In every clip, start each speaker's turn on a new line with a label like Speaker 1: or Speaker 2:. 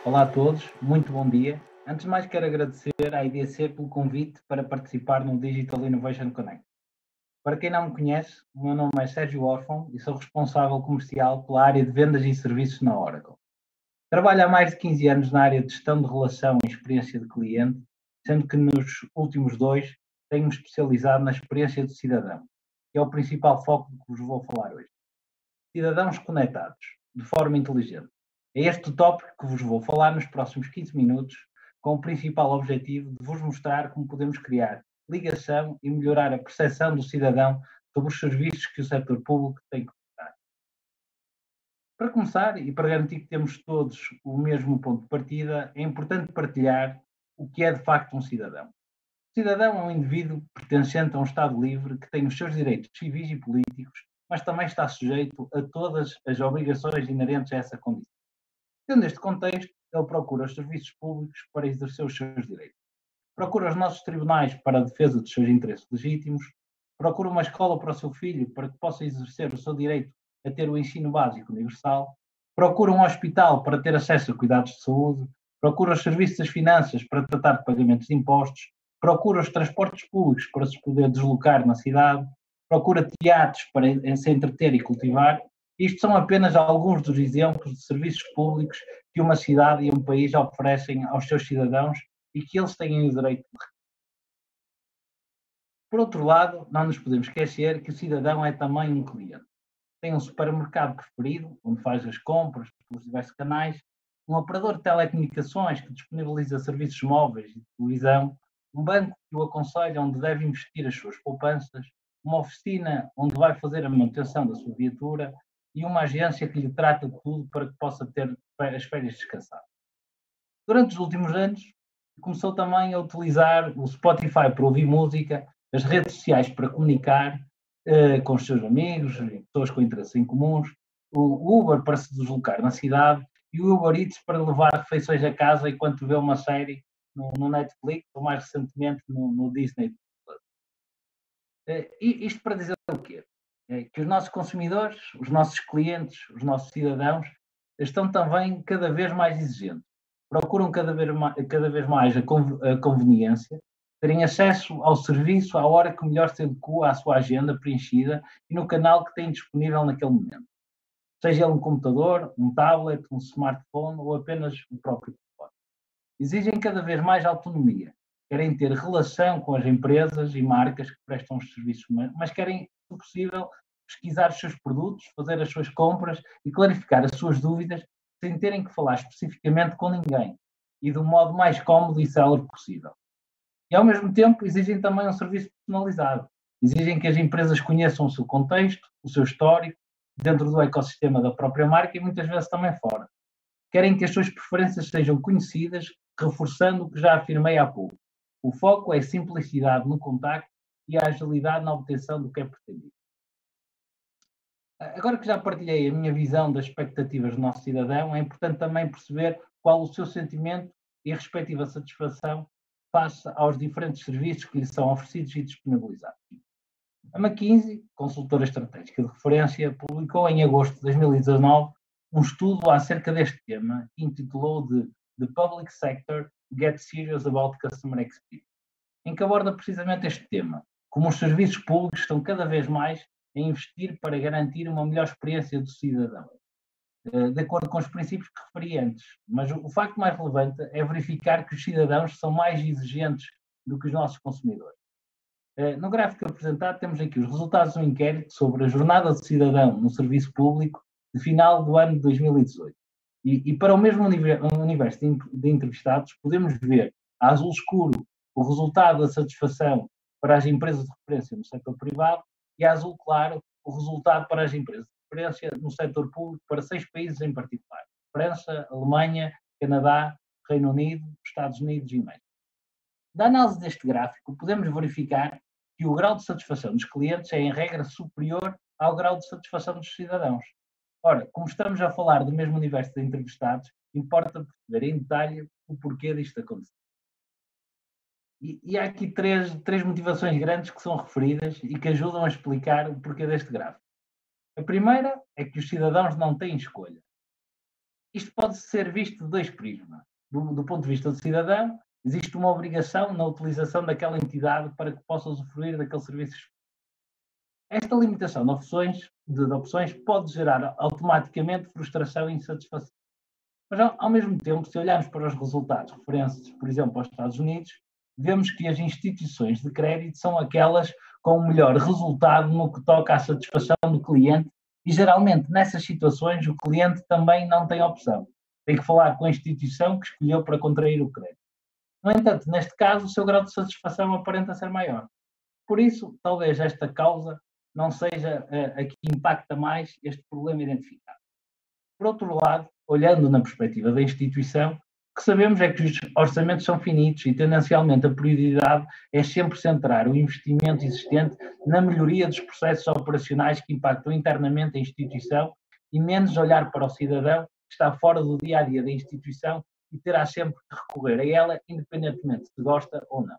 Speaker 1: Olá a todos, muito bom dia. Antes de mais, quero agradecer à IDC pelo convite para participar no Digital Innovation Connect. Para quem não me conhece, o meu nome é Sérgio Orfão e sou responsável comercial pela área de vendas e serviços na Oracle. Trabalho há mais de 15 anos na área de gestão de relação e experiência de cliente, sendo que nos últimos dois tenho-me especializado na experiência do cidadão, que é o principal foco do que vos vou falar hoje. Cidadãos conectados, de forma inteligente. É este o tópico que vos vou falar nos próximos 15 minutos, com o principal objetivo de vos mostrar como podemos criar ligação e melhorar a percepção do cidadão sobre os serviços que o setor público tem que prestar. Para começar, e para garantir que temos todos o mesmo ponto de partida, é importante partilhar o que é de facto um cidadão. O cidadão é um indivíduo pertencente a um Estado livre que tem os seus direitos civis e políticos, mas também está sujeito a todas as obrigações inerentes a essa condição. Tendo este contexto, ele procura os serviços públicos para exercer os seus direitos. Procura os nossos tribunais para a defesa dos seus interesses legítimos. Procura uma escola para o seu filho para que possa exercer o seu direito a ter o ensino básico universal. Procura um hospital para ter acesso a cuidados de saúde. Procura os serviços das finanças para tratar de pagamentos de impostos. Procura os transportes públicos para se poder deslocar na cidade. Procura teatros para se entreter e cultivar. Isto são apenas alguns dos exemplos de serviços públicos que uma cidade e um país oferecem aos seus cidadãos e que eles têm o direito de. Por outro lado, não nos podemos esquecer que o cidadão é também um cliente. Tem um supermercado preferido, onde faz as compras pelos diversos canais, um operador de telecomunicações que disponibiliza serviços móveis e de televisão, um banco que o aconselha onde deve investir as suas poupanças, uma oficina onde vai fazer a manutenção da sua viatura e uma agência que lhe trata de tudo para que possa ter as férias descansadas. Durante os últimos anos, começou também a utilizar o Spotify para ouvir música, as redes sociais para comunicar com os seus amigos, pessoas com interesses em comuns, o Uber para se deslocar na cidade e o Uber Eats para levar refeições a casa enquanto vê uma série no Netflix ou mais recentemente no Disney. Isto para dizer o quê? Que os nossos consumidores, os nossos clientes, os nossos cidadãos estão também cada vez mais exigentes. Procuram cada vez mais a conveniência, terem acesso ao serviço à hora que melhor se adequa à sua agenda preenchida e no canal que têm disponível naquele momento. Seja ele um computador, um tablet, um smartphone ou apenas o próprio telefone. Exigem cada vez mais autonomia, querem ter relação com as empresas e marcas que prestam os serviços, mas querem, se possível, pesquisar os seus produtos, fazer as suas compras e clarificar as suas dúvidas sem terem que falar especificamente com ninguém e do modo mais cómodo e célere possível. E, ao mesmo tempo, exigem também um serviço personalizado. Exigem que as empresas conheçam o seu contexto, o seu histórico, dentro do ecossistema da própria marca e muitas vezes também fora. Querem que as suas preferências sejam conhecidas, reforçando o que já afirmei há pouco. O foco é a simplicidade no contacto e a agilidade na obtenção do que é pretendido. Agora que já partilhei a minha visão das expectativas do nosso cidadão, é importante também perceber qual o seu sentimento e a respectiva satisfação face aos diferentes serviços que lhe são oferecidos e disponibilizados. A McKinsey, consultora estratégica de referência, publicou em agosto de 2019 um estudo acerca deste tema que intitulou de The Public Sector Gets Serious About Customer Experience, em que aborda precisamente este tema, como os serviços públicos estão cada vez mais a investir para garantir uma melhor experiência do cidadão, de acordo com os princípios que referi antes. Mas o facto mais relevante é verificar que os cidadãos são mais exigentes do que os nossos consumidores. No gráfico apresentado temos aqui os resultados do inquérito sobre a jornada do cidadão no serviço público de final do ano de 2018. E para o mesmo universo de entrevistados, podemos ver a azul escuro o resultado da satisfação para as empresas de referência no setor privado e a azul claro o resultado para as empresas de referência no setor público para 6 países em particular: França, Alemanha, Canadá, Reino Unido, Estados Unidos e México. Da análise deste gráfico, podemos verificar que o grau de satisfação dos clientes é, em regra, superior ao grau de satisfação dos cidadãos. Ora, como estamos a falar do mesmo universo de entrevistados, importa perceber em detalhe o porquê disto acontecer. E há aqui três motivações grandes que são referidas e que ajudam a explicar o porquê deste gráfico. A primeira é que os cidadãos não têm escolha. Isto pode ser visto de dois prismas. Do ponto de vista do cidadão, existe uma obrigação na utilização daquela entidade para que possa usufruir daqueles serviços. Esta limitação de opções pode gerar automaticamente frustração e insatisfação. Mas, ao mesmo tempo, se olharmos para os resultados referentes, por exemplo, aos Estados Unidos, vemos que as instituições de crédito são aquelas com o melhor resultado no que toca à satisfação do cliente e, geralmente, nessas situações, o cliente também não tem opção. Tem que falar com a instituição que escolheu para contrair o crédito. No entanto, neste caso, o seu grau de satisfação aparenta ser maior. Por isso, talvez esta causa não seja a que impacta mais este problema identificado. Por outro lado, olhando na perspectiva da instituição, o que sabemos é que os orçamentos são finitos e, tendencialmente, a prioridade é sempre centrar o investimento existente na melhoria dos processos operacionais que impactam internamente a instituição e menos olhar para o cidadão que está fora do dia-a-dia da instituição e terá sempre que recorrer a ela, independentemente se gosta ou não.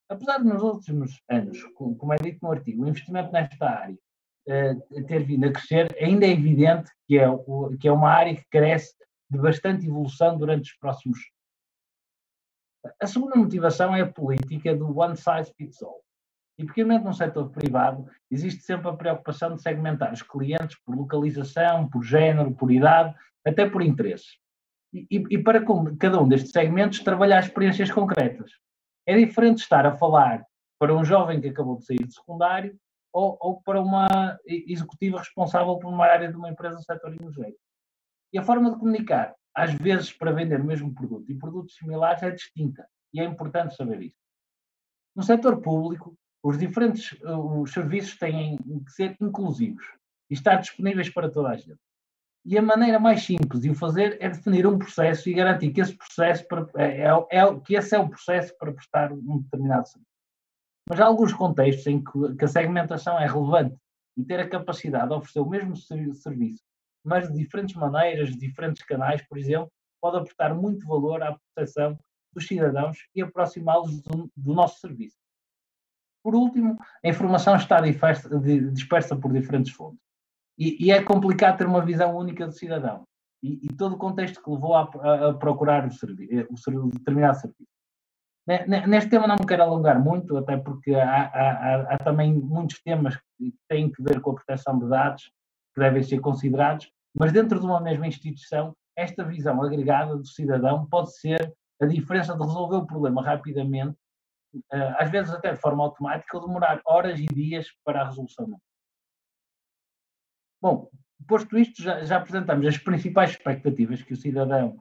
Speaker 1: Apesar de nos últimos anos, como é dito no artigo, o investimento nesta área ter vindo a crescer, ainda é evidente que é uma área que carece de bastante evolução durante os próximos anos. A segunda motivação é a política do one size fits all. Tipicamente no setor privado existe sempre a preocupação de segmentar os clientes por localização, por género, por idade, até por interesse. E para cada um destes segmentos trabalhar experiências concretas. É diferente estar a falar para um jovem que acabou de sair do secundário ou para uma executiva responsável por uma área de uma empresa do setor energético. E a forma de comunicar, às vezes para vender o mesmo produto e produtos similares, é distinta. E é importante saber isso. No setor público, os serviços têm que ser inclusivos e estar disponíveis para toda a gente. E a maneira mais simples de o fazer é definir um processo e garantir que esse processo é o processo para prestar um determinado serviço. Mas há alguns contextos em que a segmentação é relevante e ter a capacidade de oferecer o mesmo serviço, mas de diferentes maneiras, de diferentes canais, por exemplo, pode aportar muito valor à percepção dos cidadãos e aproximá-los do nosso serviço. Por último, a informação está dispersa por diferentes fontes. E é complicado ter uma visão única do cidadão. E todo o contexto que levou a procurar o determinado serviço. Neste tema não me quero alongar muito, até porque há também muitos temas que têm que ver com a proteção de dados, que devem ser considerados, mas dentro de uma mesma instituição, esta visão agregada do cidadão pode ser a diferença de resolver o problema rapidamente, às vezes até de forma automática, ou demorar horas e dias para a resolução. Bom, posto isto, já apresentamos as principais expectativas que o cidadão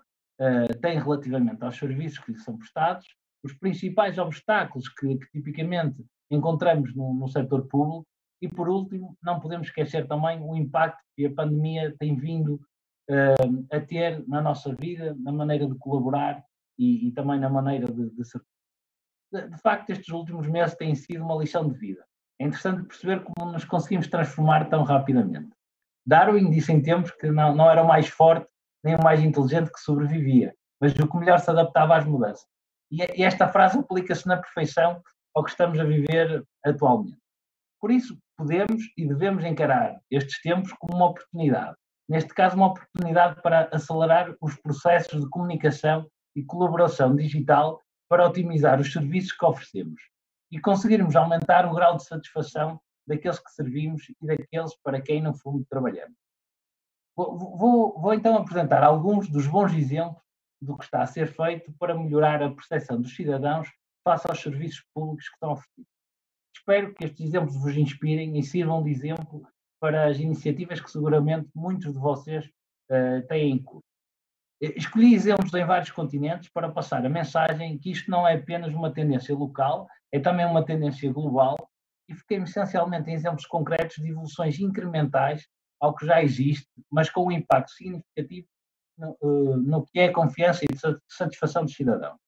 Speaker 1: tem relativamente aos serviços que lhe são prestados, os principais obstáculos que tipicamente encontramos no setor público e, por último, não podemos esquecer também o impacto que a pandemia tem vindo a ter na nossa vida, na maneira de colaborar e também na maneira de ser. De facto, estes últimos meses têm sido uma lição de vida. É interessante perceber como nos conseguimos transformar tão rapidamente. Darwin disse em tempos que não era o mais forte nem o mais inteligente que sobrevivia, mas o que melhor se adaptava às mudanças. E esta frase aplica-se na perfeição ao que estamos a viver atualmente. Por isso, podemos e devemos encarar estes tempos como uma oportunidade. Neste caso, uma oportunidade para acelerar os processos de comunicação e colaboração digital para otimizar os serviços que oferecemos e conseguirmos aumentar o grau de satisfação daqueles que servimos e daqueles para quem, no fundo, trabalhamos. Vou então apresentar alguns dos bons exemplos do que está a ser feito para melhorar a percepção dos cidadãos face aos serviços públicos que são oferecidos. Espero que estes exemplos vos inspirem e sirvam de exemplo para as iniciativas que seguramente muitos de vocês têm em curso. Escolhi exemplos em vários continentes para passar a mensagem que isto não é apenas uma tendência local, é também uma tendência global e fiquei-me essencialmente em exemplos concretos de evoluções incrementais ao que já existe, mas com um impacto significativo no que é a confiança e de satisfação dos cidadãos.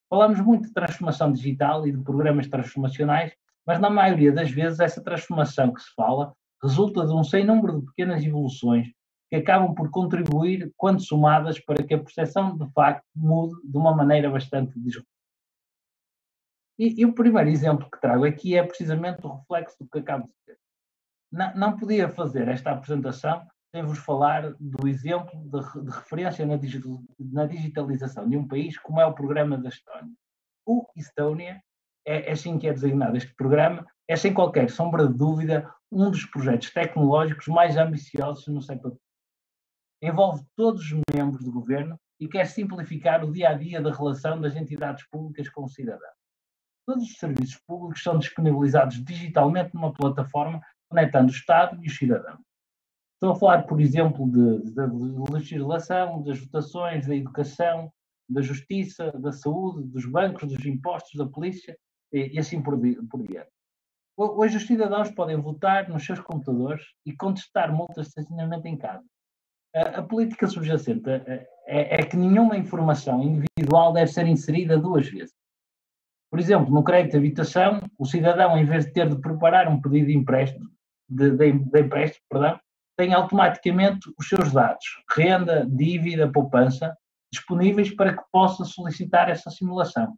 Speaker 1: Falamos muito de transformação digital e de programas transformacionais, mas na maioria das vezes essa transformação que se fala resulta de um sem número de pequenas evoluções que acabam por contribuir, quando somadas, para que a percepção de facto mude de uma maneira bastante disruptiva. E o primeiro exemplo que trago aqui é precisamente o reflexo do que acabo de dizer. Não podia fazer esta apresentação sem vos falar do exemplo de referência na digitalização de um país, como é o programa da Estónia. O Estonia é assim que é designado este programa, é sem qualquer sombra de dúvida um dos projetos tecnológicos mais ambiciosos no século XX. Envolve todos os membros do governo e quer simplificar o dia-a-dia da relação das entidades públicas com o cidadão. Todos os serviços públicos são disponibilizados digitalmente numa plataforma conectando o Estado e o cidadão. Estou a falar, por exemplo, da legislação, das votações, da educação, da justiça, da saúde, dos bancos, dos impostos, da polícia e assim por diante. Hoje os cidadãos podem votar nos seus computadores e contestar multas de estacionamento em casa. A política subjacente é que nenhuma informação individual deve ser inserida duas vezes. Por exemplo, no crédito de habitação, o cidadão, em vez de ter de preparar um pedido de empréstimo, tem automaticamente os seus dados, renda, dívida, poupança, disponíveis para que possa solicitar essa simulação.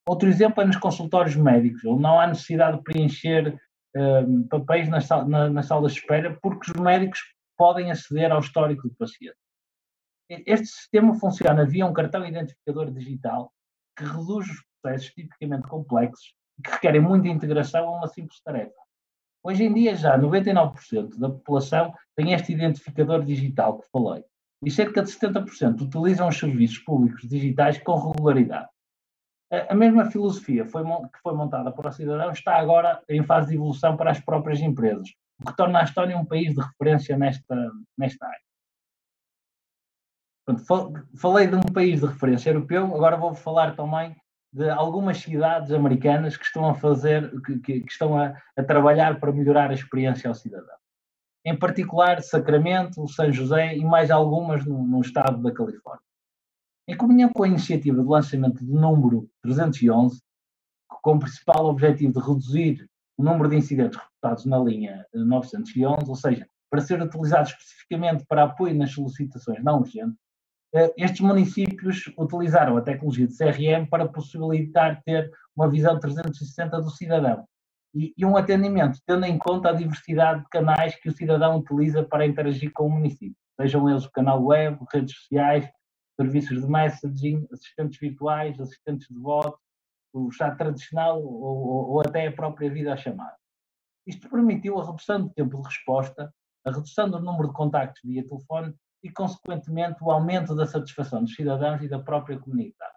Speaker 1: Outro exemplo é nos consultórios médicos, onde não há necessidade de preencher papéis nas salas de espera, porque os médicos podem aceder ao histórico do paciente. Este sistema funciona via um cartão identificador digital que reduz os processos tipicamente complexos e que requerem muita integração a uma simples tarefa. Hoje em dia, já 99% da população tem este identificador digital que falei, e cerca de 70% utilizam os serviços públicos digitais com regularidade. A mesma filosofia que foi montada para o cidadão está agora em fase de evolução para as próprias empresas, o que torna a Estónia um país de referência nesta área. Pronto, falei de um país de referência europeu, agora vou falar também de algumas cidades americanas que estão que estão a trabalhar para melhorar a experiência ao cidadão. Em particular, Sacramento, São José e mais algumas no estado da Califórnia. Em comunhão com a iniciativa de lançamento do número 311, com o principal objetivo de reduzir o número de incidentes reportados na linha 911, ou seja, para ser utilizado especificamente para apoio nas solicitações não urgentes, estes municípios utilizaram a tecnologia de CRM para possibilitar ter uma visão 360 do cidadão e um atendimento tendo em conta a diversidade de canais que o cidadão utiliza para interagir com o município, sejam eles o canal web, redes sociais, serviços de messaging, assistentes virtuais, assistentes de voz, o chat tradicional ou até a própria videochamada. Isto permitiu a redução do tempo de resposta, a redução do número de contactos via telefone e, consequentemente, o aumento da satisfação dos cidadãos e da própria comunidade.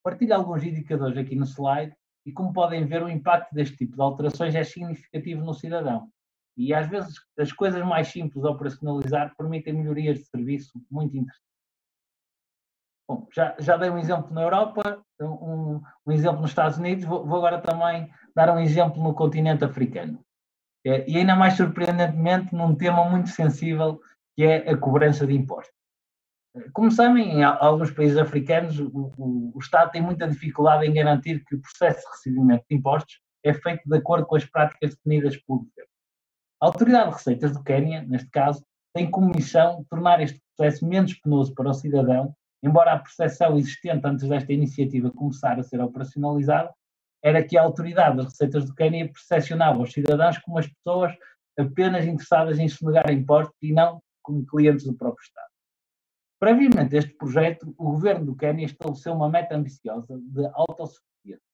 Speaker 1: Partilho alguns indicadores aqui no slide e, como podem ver, o impacto deste tipo de alterações é significativo no cidadão. E, às vezes, as coisas mais simples de operacionalizar permitem melhorias de serviço muito interessantes. Bom, já dei um exemplo na Europa, um exemplo nos Estados Unidos, vou agora também dar um exemplo no continente africano. E ainda mais surpreendentemente num tema muito sensível, que é a cobrança de impostos. Como sabem, em alguns países africanos, o Estado tem muita dificuldade em garantir que o processo de recebimento de impostos é feito de acordo com as práticas definidas pelo governo. A Autoridade de Receitas do Quênia, neste caso, tem como missão tornar este processo menos penoso para o cidadão, embora a percepção existente antes desta iniciativa começar a ser operacionalizada era que a Autoridade das Receitas do Quênia percepcionava os cidadãos como as pessoas apenas interessadas em sonegar impostos e não como clientes do próprio Estado. Previamente a este projeto, o governo do Quênia estabeleceu uma meta ambiciosa de autossuficiência,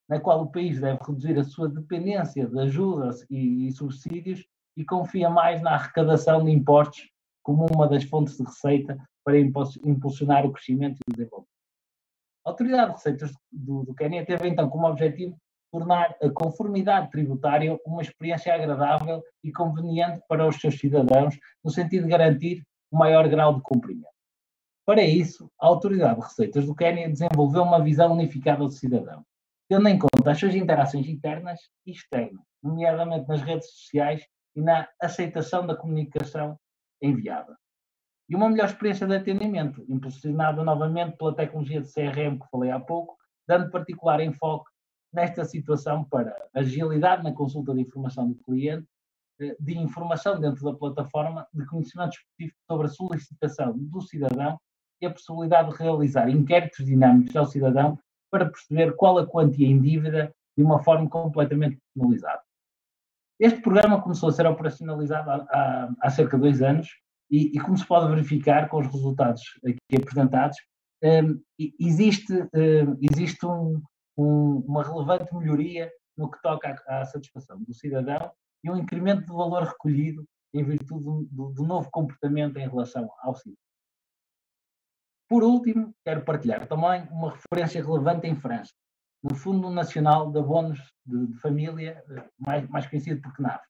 Speaker 1: na qual o país deve reduzir a sua dependência de ajudas e subsídios e confia mais na arrecadação de impostos como uma das fontes de receita para impulsionar o crescimento e o desenvolvimento. A Autoridade de Receitas do Quênia teve então como objetivo tornar a conformidade tributária uma experiência agradável e conveniente para os seus cidadãos, no sentido de garantir um maior grau de cumprimento. Para isso, a Autoridade de Receitas do Quênia desenvolveu uma visão unificada do cidadão, tendo em conta as suas interações internas e externas, nomeadamente nas redes sociais e na aceitação da comunicação enviada. E uma melhor experiência de atendimento, impulsionada novamente pela tecnologia de CRM que falei há pouco, dando particular enfoque nesta situação para agilidade na consulta de informação do cliente, de informação dentro da plataforma, de conhecimento específico sobre a solicitação do cidadão e a possibilidade de realizar inquéritos dinâmicos ao cidadão para perceber qual a quantia em dívida de uma forma completamente personalizada. Este programa começou a ser operacionalizado há cerca de 2 anos E como se pode verificar com os resultados aqui apresentados, existe uma relevante melhoria no que toca à satisfação do cidadão e um incremento de valor recolhido em virtude do novo comportamento em relação ao cidadão. Por último, quero partilhar também uma referência relevante em França, no Fundo Nacional de Abonos de Família, mais conhecido por CNAF.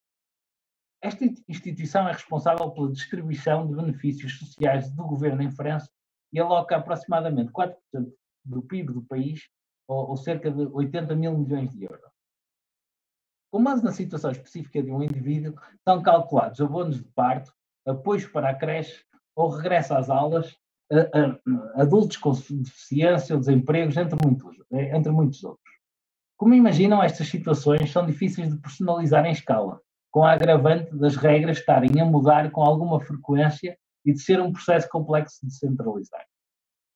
Speaker 1: Esta instituição é responsável pela distribuição de benefícios sociais do governo em França e aloca aproximadamente 4% do PIB do país, ou cerca de 80 mil milhões de euros. Com base na situação específica de um indivíduo, são calculados abonos de parto, apoios para a creche ou regresso às aulas, adultos com deficiência ou desempregos, entre muitos outros. Como imaginam, estas situações são difíceis de personalizar em escala, com a agravante das regras estarem a mudar com alguma frequência e de ser um processo complexo de centralizar.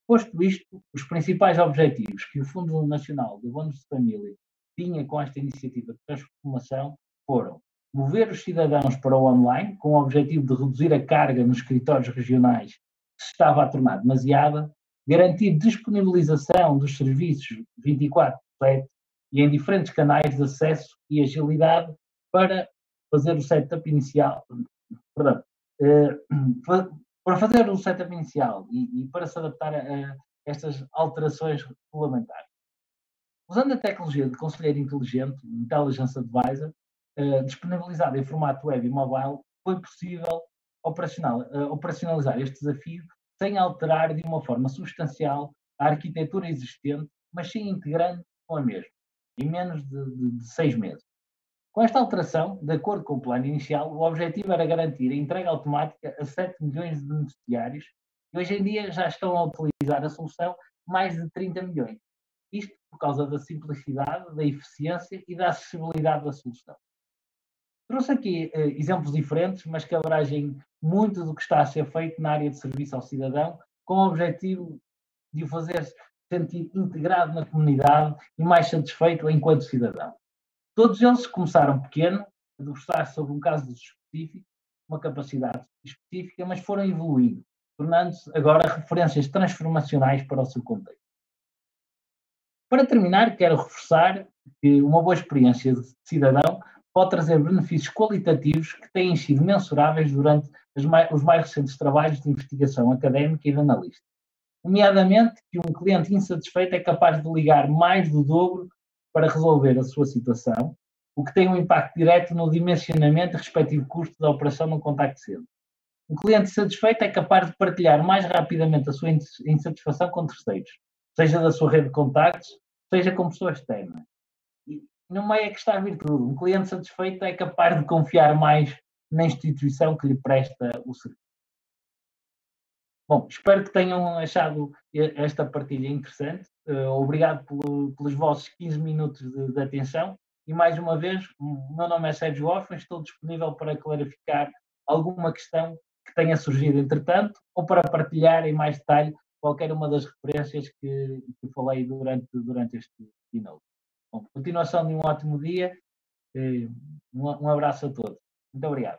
Speaker 1: Posto isto, os principais objetivos que o Fundo Nacional de Abonos de Família tinha com esta iniciativa de transformação foram mover os cidadãos para o online, com o objetivo de reduzir a carga nos escritórios regionais que se estava a tornar demasiada, garantir disponibilização dos serviços 24/7 e em diferentes canais de acesso e agilidade para fazer o setup inicial, para fazer o setup inicial e para se adaptar a estas alterações regulamentares. Usando a tecnologia de conselheiro inteligente, Intelligence Advisor, disponibilizada em formato web e mobile, foi possível operacionalizar este desafio sem alterar de uma forma substancial a arquitetura existente, mas sim integrando com a mesma, em menos de 6 meses. Com esta alteração, de acordo com o plano inicial, o objetivo era garantir a entrega automática a 7 milhões de beneficiários e hoje em dia já estão a utilizar a solução mais de 30 milhões. Isto por causa da simplicidade, da eficiência e da acessibilidade da solução. Trouxe aqui exemplos diferentes, mas que abrangem muito do que está a ser feito na área de serviço ao cidadão, com o objetivo de o fazer sentir integrado na comunidade e mais satisfeito enquanto cidadão. Todos eles começaram pequeno, a debruçar sobre um caso específico, uma capacidade específica, mas foram evoluindo, tornando-se agora referências transformacionais para o seu contexto. Para terminar, quero reforçar que uma boa experiência de cidadão pode trazer benefícios qualitativos que têm sido mensuráveis durante os mais recentes trabalhos de investigação académica e de analista. Nomeadamente, que um cliente insatisfeito é capaz de ligar mais do dobro para resolver a sua situação, o que tem um impacto direto no dimensionamento e respectivo custo da operação no contacto cedo. Um cliente satisfeito é capaz de partilhar mais rapidamente a sua insatisfação com terceiros, seja da sua rede de contactos, seja com pessoas externas. E no meio é que está a virtude. Um cliente satisfeito é capaz de confiar mais na instituição que lhe presta o serviço. Bom, espero que tenham achado esta partilha interessante. Obrigado pelos vossos 15 minutos de atenção. E mais uma vez, o meu nome é Sérgio Orfan, estou disponível para clarificar alguma questão que tenha surgido entretanto ou para partilhar em mais detalhe qualquer uma das referências que falei durante este keynote. Bom, continuação de um ótimo dia. Um abraço a todos. Muito obrigado.